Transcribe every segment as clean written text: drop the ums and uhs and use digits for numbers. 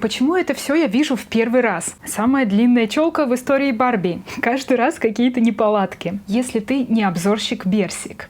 Почему это все я вижу в первый раз? Самая длинная челка в истории Барби. Каждый раз какие-то неполадки. Если ты не обзорщик Берсик.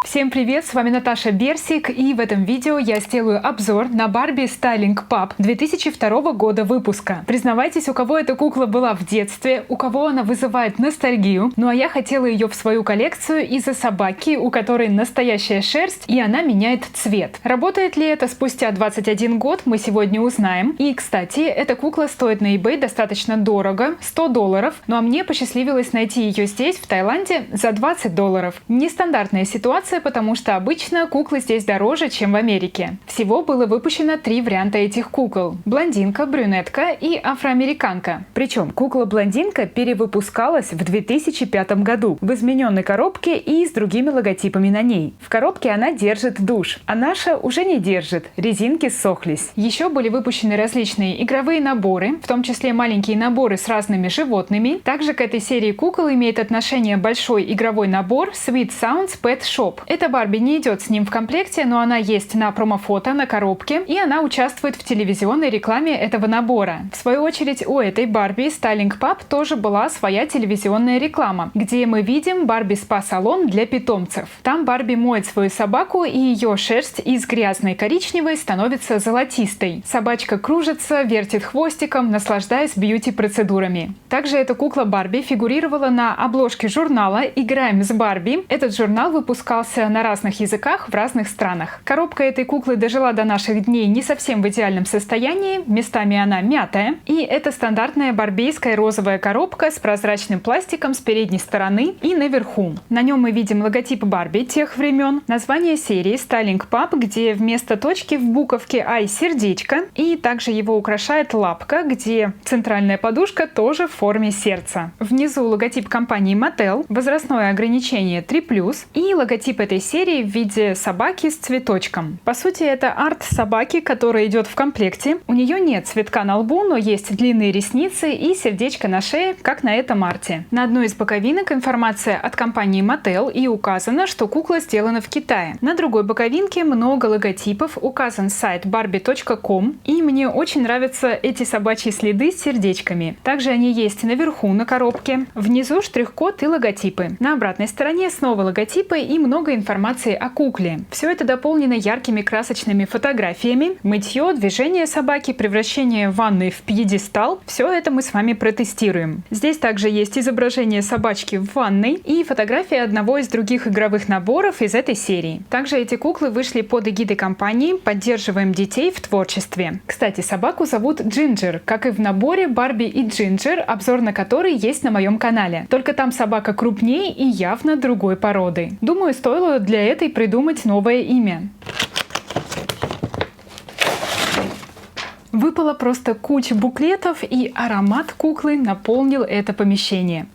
Всем привет, с вами Наташа Берсик, и в этом видео я сделаю обзор на Барби Styling Pup 2002 года выпуска. Признавайтесь, у кого эта кукла была в детстве, у кого она вызывает ностальгию, ну а я хотела ее в свою коллекцию из-за собаки, у которой настоящая шерсть, и она меняет цвет. Работает ли это спустя 21 год, мы сегодня узнаем. И, кстати, эта кукла стоит на eBay достаточно дорого, $100, ну а мне посчастливилось найти ее здесь, в Таиланде, за $20. Нестандартная ситуация, потому что обычно куклы здесь дороже, чем в Америке. Всего было выпущено 3 варианта этих кукол: блондинка, брюнетка и афроамериканка. Причем кукла-блондинка перевыпускалась в 2005 году в измененной коробке и с другими логотипами на ней. В коробке она держит душ, а наша уже не держит, резинки ссохлись. Еще были выпущены различные игровые наборы, в том числе маленькие наборы с разными животными. Также к этой серии кукол имеет отношение большой игровой набор Sweet Sounds Pet Shop. Эта Барби не идет с ним в комплекте, но она есть на промофото, на коробке, и она участвует в телевизионной рекламе этого набора. В свою очередь, у этой Барби Styling Pup тоже была своя телевизионная реклама, где мы видим Барби спа-салон для питомцев. Там Барби моет свою собаку, и ее шерсть из грязной коричневой становится золотистой. Собачка кружится, вертит хвостиком, наслаждаясь бьюти-процедурами. Также эта кукла Барби фигурировала на обложке журнала «Играем с Барби». Этот журнал выпускался на разных языках в разных странах. Коробка этой куклы дожила до наших дней не совсем в идеальном состоянии, местами она мятая. И это стандартная барбейская розовая коробка с прозрачным пластиком с передней стороны и наверху. На нем мы видим логотип Барби тех времен, название серии Styling Pup, где вместо точки в буковке I сердечко, и также его украшает лапка, где центральная подушка тоже в форме сердца. Внизу логотип компании Mattel, возрастное ограничение 3+, и логотип этой серии в виде собаки с цветочком. По сути, это арт собаки, которая идет в комплекте. У нее нет цветка на лбу, но есть длинные ресницы и сердечко на шее, как на этом арте. На одной из боковинок информация от компании Mattel, и указано, что кукла сделана в Китае. На другой боковинке много логотипов, указан сайт barbie.com, и мне очень нравятся эти собачьи следы с сердечками. Также они есть наверху на коробке. Внизу штрих-код и логотипы. На обратной стороне снова логотипы и много информации о кукле. Все это дополнено яркими красочными фотографиями. Мытье, движение собаки, превращение ванны в пьедестал. Все это мы с вами протестируем. Здесь также есть изображение собачки в ванной и фотография одного из других игровых наборов из этой серии. Также эти куклы вышли под эгидой компании «Поддерживаем детей в творчестве». Кстати, собаку зовут Джинджер, как и в наборе Барби и Джинджер, обзор на который есть на моем канале. Только там собака крупнее и явно другой породы. Думаю, стоило для этой придумать новое имя. Выпала просто куча буклетов, и аромат куклы наполнил это помещение.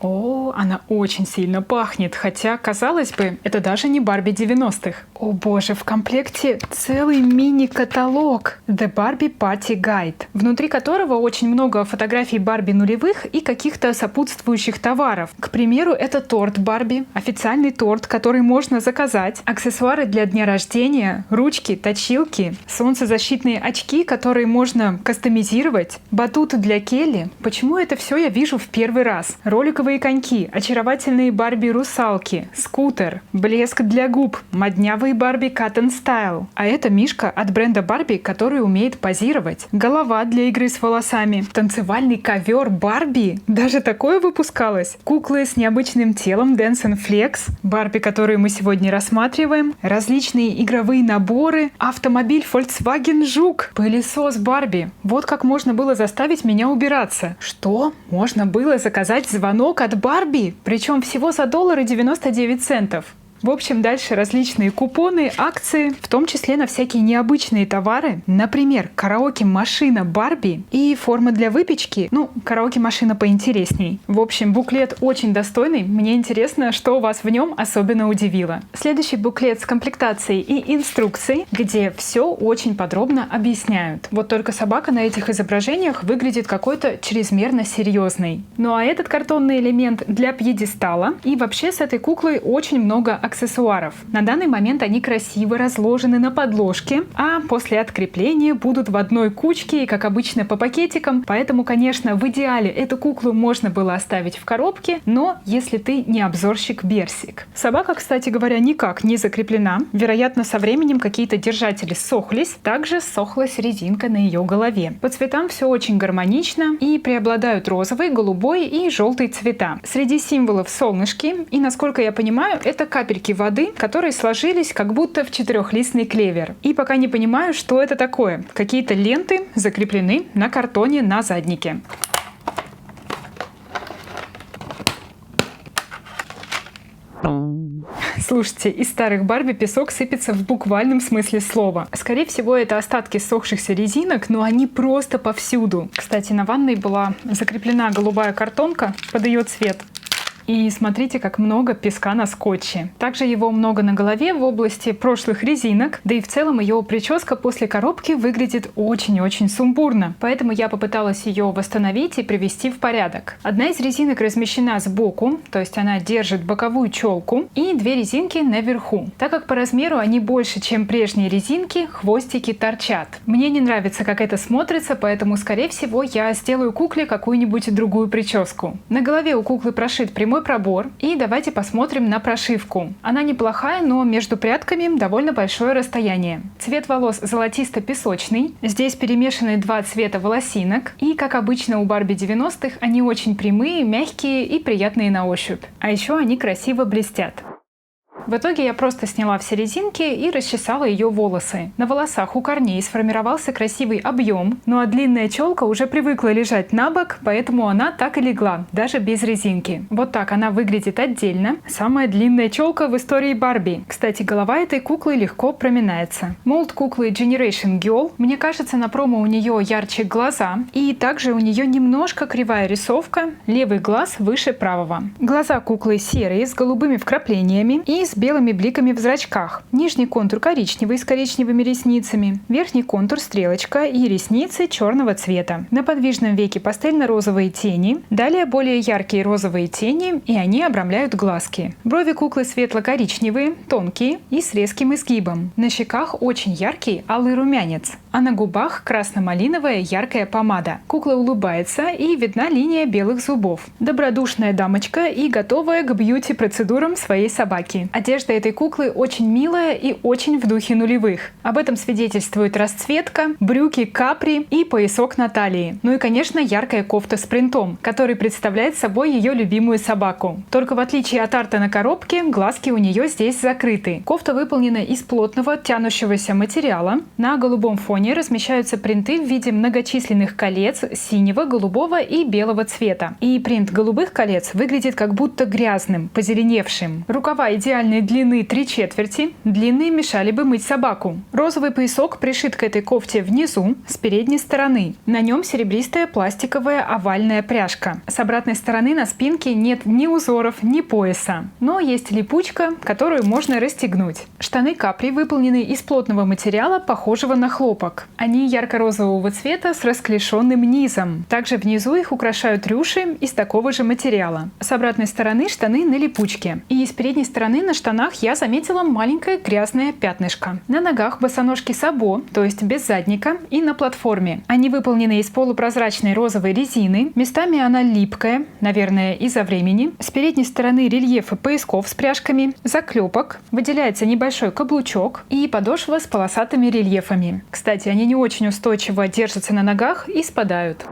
О, она очень сильно пахнет, хотя, казалось бы, это даже не Барби 90-х. О боже, в комплекте целый мини-каталог The Barbie Party Guide, внутри которого очень много фотографий Барби нулевых и каких-то сопутствующих товаров. К примеру, это торт Барби, официальный торт, который можно заказать, аксессуары для дня рождения, ручки, точилки, солнцезащитные очки, которые можно кастомизировать, батут для Келли. Почему это все я вижу в первый раз? Роликовые коньки, очаровательные Барби-русалки, скутер, блеск для губ, моднявые Барби Cotton Style. А это мишка от бренда Барби, который умеет позировать. Голова для игры с волосами, танцевальный ковер Барби. Даже такое выпускалось. Куклы с необычным телом Dance and Flex, Барби, которую мы сегодня рассматриваем, различные игровые наборы, автомобиль Volkswagen Жук, пылесос Барби. Вот как можно было заставить меня убираться. Что? Можно было заказать звонок от Барби, причем всего за $1.99. В общем, дальше различные купоны, акции, в том числе на всякие необычные товары. Например, караоке-машина Барби и форма для выпечки. Ну, караоке-машина поинтересней. В общем, буклет очень достойный. Мне интересно, что вас в нем особенно удивило. Следующий буклет с комплектацией и инструкцией, где все очень подробно объясняют. Вот только собака на этих изображениях выглядит какой-то чрезмерно серьезной. Ну а этот картонный элемент для пьедестала. И вообще с этой куклой очень много аксессуаров. На данный момент они красиво разложены на подложке, а после открепления будут в одной кучке и, как обычно, по пакетикам. Поэтому, конечно, в идеале эту куклу можно было оставить в коробке, но если ты не обзорщик Берсик. Собака, кстати говоря, никак не закреплена. Вероятно, со временем какие-то держатели ссохлись. Также ссохлась резинка на ее голове. По цветам все очень гармонично и преобладают розовый, голубой и желтый цвета. Среди символов солнышки, и, насколько я понимаю, это капельки воды, которые сложились как будто в четырехлистный клевер. И пока не понимаю, что это такое. Какие-то ленты закреплены на картоне на заднике. Слушайте, из старых Барби песок сыпется в буквальном смысле слова. Скорее всего, это остатки ссохшихся резинок, но они просто повсюду. Кстати, на ванной была закреплена голубая картонка под ее цвет. И смотрите, как много песка на скотче. Также его много на голове в области прошлых резинок, да и в целом ее прическа после коробки выглядит очень-очень сумбурно. Поэтому я попыталась ее восстановить и привести в порядок. Одна из резинок размещена сбоку, то есть она держит боковую челку, и две резинки наверху. Так как по размеру они больше, чем прежние резинки, хвостики торчат. Мне не нравится, как это смотрится, поэтому, скорее всего, я сделаю кукле какую-нибудь другую прическу. На голове у куклы прошит прямой пробор, и давайте посмотрим на прошивку. Она неплохая, но между прядками довольно большое расстояние. Цвет волос золотисто-песочный. Здесь перемешаны два цвета волосинок, и, как обычно у Барби 90-х, они очень прямые, мягкие и приятные на ощупь. А еще они красиво блестят. В итоге я просто сняла все резинки и расчесала ее волосы. На волосах у корней сформировался красивый объем, ну а длинная челка уже привыкла лежать на бок, поэтому она так и легла, даже без резинки. Вот так она выглядит отдельно. Самая длинная челка в истории Барби. Кстати, голова этой куклы легко проминается. Молд куклы Generation Girl. Мне кажется, на промо у нее ярче глаза, и также у нее немножко кривая рисовка, левый глаз выше правого. Глаза куклы серые, с голубыми вкраплениями и с белыми бликами в зрачках. Нижний контур коричневый с коричневыми ресницами. Верхний контур стрелочка и ресницы черного цвета. На подвижном веке пастельно-розовые тени. Далее более яркие розовые тени, и они обрамляют глазки. Брови куклы светло-коричневые, тонкие и с резким изгибом. На щеках очень яркий алый румянец, а на губах красно-малиновая яркая помада. Кукла улыбается, и видна линия белых зубов. Добродушная дамочка и готовая к бьюти-процедурам своей собаки. Одежда этой куклы очень милая и очень в духе нулевых. Об этом свидетельствует расцветка, брюки капри и поясок на талии. Ну и, конечно, яркая кофта с принтом, который представляет собой ее любимую собаку. Только в отличие от арта на коробке, глазки у нее здесь закрыты. Кофта выполнена из плотного тянущегося материала. На голубом фоне размещаются принты в виде многочисленных колец синего, голубого и белого цвета. И принт голубых колец выглядит как будто грязным, позеленевшим. Рукава идеальной длины 3/4, длинные мешали бы мыть собаку. Розовый поясок пришит к этой кофте внизу, с передней стороны. На нем серебристая пластиковая овальная пряжка. С обратной стороны на спинке нет ни узоров, ни пояса. Но есть липучка, которую можно расстегнуть. Штаны капри выполнены из плотного материала, похожего на хлопок. Они ярко-розового цвета с расклешенным низом. Также внизу их украшают рюши из такого же материала. С обратной стороны штаны на липучке. И с передней стороны на штанах я заметила маленькое грязное пятнышко. На ногах босоножки сабо, то есть без задника, и на платформе. Они выполнены из полупрозрачной розовой резины. Местами она липкая, наверное, из-за времени. С передней стороны рельефы поясков с пряжками, заклепок, выделяется небольшой каблучок и подошва с полосатыми рельефами. Кстати, они не очень устойчиво держатся на ногах и спадают.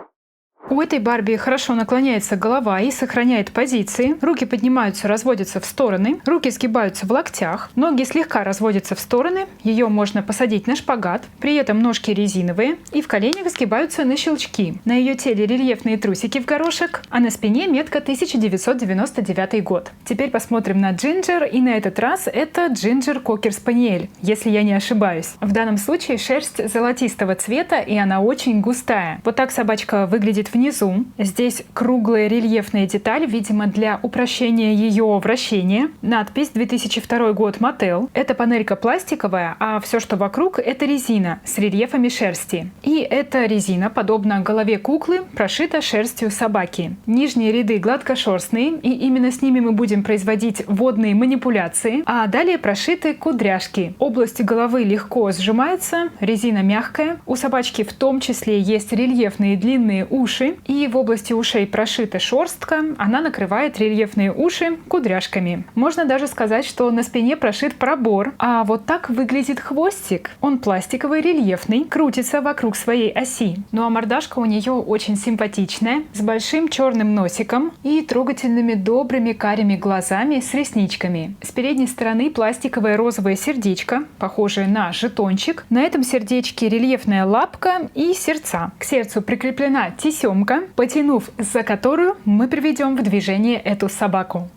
У этой Барби хорошо наклоняется голова и сохраняет позиции. Руки поднимаются, разводятся в стороны. Руки сгибаются в локтях. Ноги слегка разводятся в стороны. Ее можно посадить на шпагат. При этом ножки резиновые. И в коленях сгибаются на щелчки. На ее теле рельефные трусики в горошек. А на спине метка 1999 год. Теперь посмотрим на Джинджер. И на этот раз это Джинджер Кокер Спаниель, если я не ошибаюсь. В данном случае шерсть золотистого цвета, и она очень густая. Вот так собачка выглядит в внизу. Здесь круглая рельефная деталь, видимо, для упрощения ее вращения. Надпись 2002 год Mattel. Эта панелька пластиковая, а все, что вокруг, это резина с рельефами шерсти. И эта резина, подобно голове куклы, прошита шерстью собаки. Нижние ряды гладкошерстные, и именно с ними мы будем производить водные манипуляции, а далее прошиты кудряшки. Область головы легко сжимается, резина мягкая. У собачки в том числе есть рельефные длинные уши, и в области ушей прошита шерстка, она накрывает рельефные уши кудряшками. Можно даже сказать, что на спине прошит пробор, а вот так выглядит хвостик. Он пластиковый, рельефный, крутится вокруг своей оси. Ну а мордашка у нее очень симпатичная, с большим черным носиком и трогательными добрыми карими глазами с ресничками. С передней стороны пластиковое розовое сердечко, похожее на жетончик. На этом сердечке рельефная лапка и сердца. К сердцу прикреплена тесемка, потянув за которую мы приведем в движение эту собаку.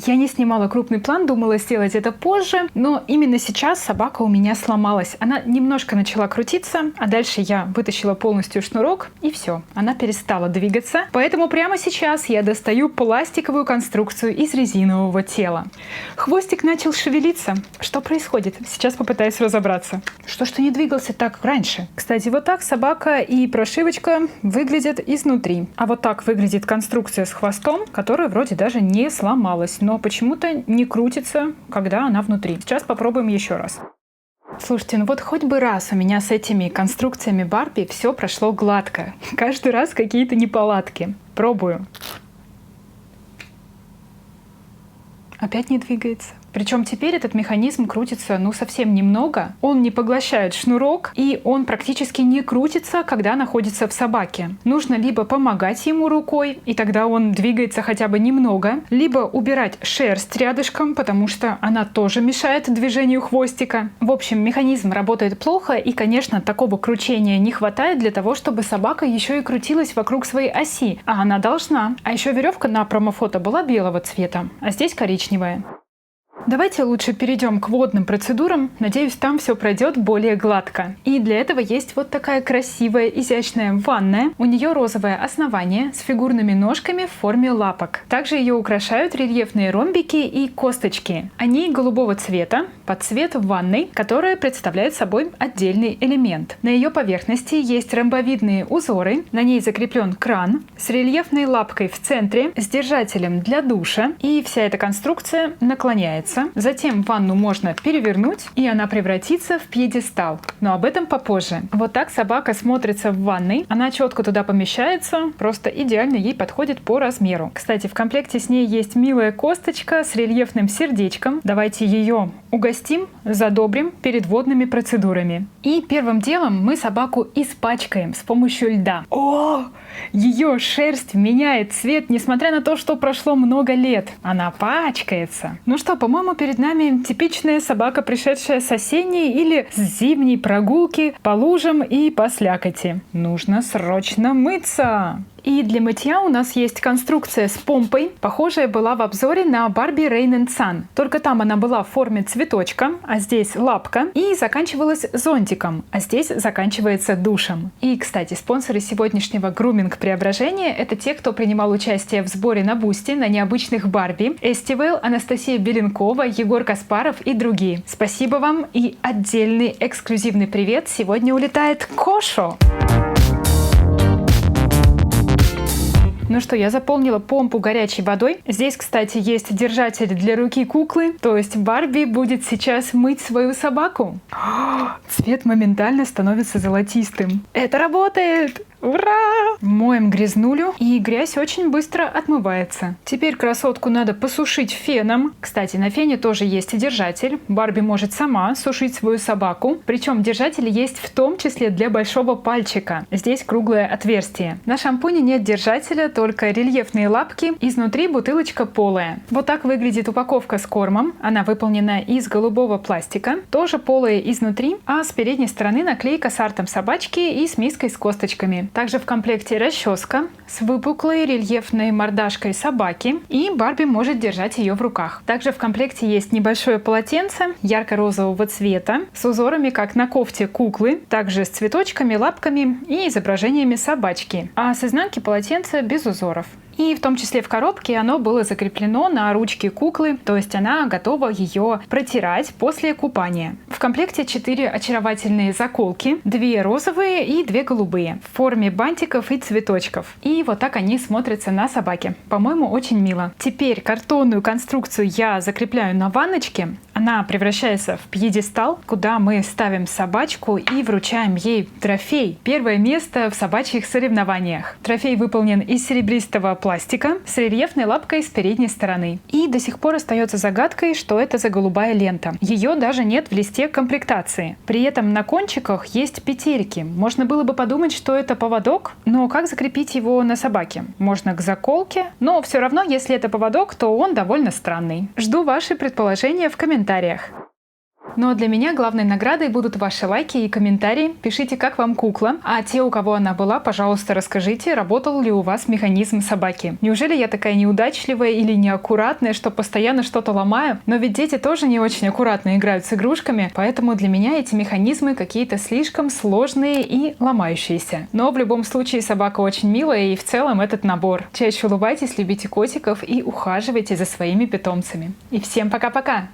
Я не снимала крупный план, думала сделать это позже, но именно сейчас собака у меня сломалась. Она немножко начала крутиться, а дальше я вытащила полностью шнурок, и все, она перестала двигаться. Поэтому прямо сейчас я достаю пластиковую конструкцию из резинового тела. Хвостик начал шевелиться. Что происходит? Сейчас попытаюсь разобраться. Что не двигался так раньше? Кстати, вот так собака и прошивочка выглядят изнутри. А вот так выглядит конструкция с хвостом, которая вроде даже не сломалась, но почему-то не крутится, когда она внутри. Сейчас попробуем еще раз. Слушайте, ну вот хоть бы раз у меня с этими конструкциями Барби все прошло гладко. Каждый раз какие-то неполадки. Пробую. Опять не двигается. Причем теперь этот механизм крутится совсем немного. Он не поглощает шнурок, и он практически не крутится, когда находится в собаке. Нужно либо помогать ему рукой, и тогда он двигается хотя бы немного, либо убирать шерсть рядышком, потому что она тоже мешает движению хвостика. В общем, механизм работает плохо, и, конечно, такого кручения не хватает для того, чтобы собака еще и крутилась вокруг своей оси. А она должна. А еще веревка на промофото была белого цвета, а здесь коричневая. Давайте лучше перейдем к водным процедурам. Надеюсь, там все пройдет более гладко. И для этого есть вот такая красивая, изящная ванная. У нее розовое основание с фигурными ножками в форме лапок. Также ее украшают рельефные ромбики и косточки. Они голубого цвета, под цвет ванной, которая представляет собой отдельный элемент. На ее поверхности есть ромбовидные узоры. На ней закреплен кран с рельефной лапкой в центре, с держателем для душа. И вся эта конструкция наклоняется. Затем ванну можно перевернуть, и она превратится в пьедестал. Но об этом попозже. Вот так собака смотрится в ванной. Она четко туда помещается, просто идеально ей подходит по размеру. Кстати, в комплекте с ней есть милая косточка с рельефным сердечком. Давайте ее угостим, задобрим перед водными процедурами. И первым делом мы собаку испачкаем с помощью льда. О! Ее шерсть меняет цвет, несмотря на то, что прошло много лет. Она пачкается. Ну что, по-моему, перед нами типичная собака, пришедшая с осенней или с зимней прогулки по лужам и по слякоти. Нужно срочно мыться. И для мытья у нас есть конструкция с помпой. Похожая была в обзоре на Barbie Rain & Sun. Только там она была в форме цветочка, а здесь лапка. И заканчивалась зонтиком, а здесь заканчивается душем. И, кстати, спонсоры сегодняшнего груминг-преображения — это те, кто принимал участие в сборе на Бусти на необычных Барби. Эстивел, Анастасия Беленкова, Егор Каспаров и другие. Спасибо вам, и отдельный эксклюзивный привет сегодня улетает Кошо! Ну что, я заполнила помпу горячей водой. Здесь, кстати, есть держатель для руки куклы. То есть Барби будет сейчас мыть свою собаку. Цвет моментально становится золотистым. Это работает! Ура! Моем грязнулю, и грязь очень быстро отмывается. Теперь красотку надо посушить феном. Кстати, на фене тоже есть держатель. Барби может сама сушить свою собаку. Причем держатель есть в том числе для большого пальчика. Здесь круглое отверстие. На шампуне нет держателя, только рельефные лапки, изнутри бутылочка полая. Вот так выглядит упаковка с кормом. Она выполнена из голубого пластика, тоже полая изнутри, а с передней стороны наклейка с артом собачки и с миской с косточками. Также в комплекте расческа с выпуклой рельефной мордашкой собаки, и Барби может держать ее в руках. Также в комплекте есть небольшое полотенце ярко-розового цвета с узорами, как на кофте куклы, также с цветочками, лапками и изображениями собачки, а с изнанки полотенце без узоров. И в том числе в коробке оно было закреплено на ручке куклы, то есть она готова ее протирать после купания. В комплекте 4 очаровательные заколки, 2 розовые и 2 голубые, в форме бантиков и цветочков. И вот так они смотрятся на собаке. По-моему, очень мило. Теперь картонную конструкцию я закрепляю на ванночке. Она превращается в пьедестал, куда мы ставим собачку и вручаем ей трофей. Первое место в собачьих соревнованиях. Трофей выполнен из серебристого пластика с рельефной лапкой с передней стороны. И до сих пор остается загадкой, что это за голубая лента. Ее даже нет в листе комплектации. При этом на кончиках есть петельки. Можно было бы подумать, что это поводок, но как закрепить его на собаке? Можно к заколке, но все равно, если это поводок, то он довольно странный. Жду ваши предположения в комментариях. Но для меня главной наградой будут ваши лайки и комментарии. Пишите, как вам кукла. А те, у кого она была, пожалуйста, расскажите, работал ли у вас механизм собаки. Неужели я такая неудачливая или неаккуратная, что постоянно что-то ломаю? Но ведь дети тоже не очень аккуратно играют с игрушками, поэтому для меня эти механизмы какие-то слишком сложные и ломающиеся. Но в любом случае собака очень милая, и в целом этот набор. Чаще улыбайтесь, любите котиков и ухаживайте за своими питомцами. И всем пока-пока!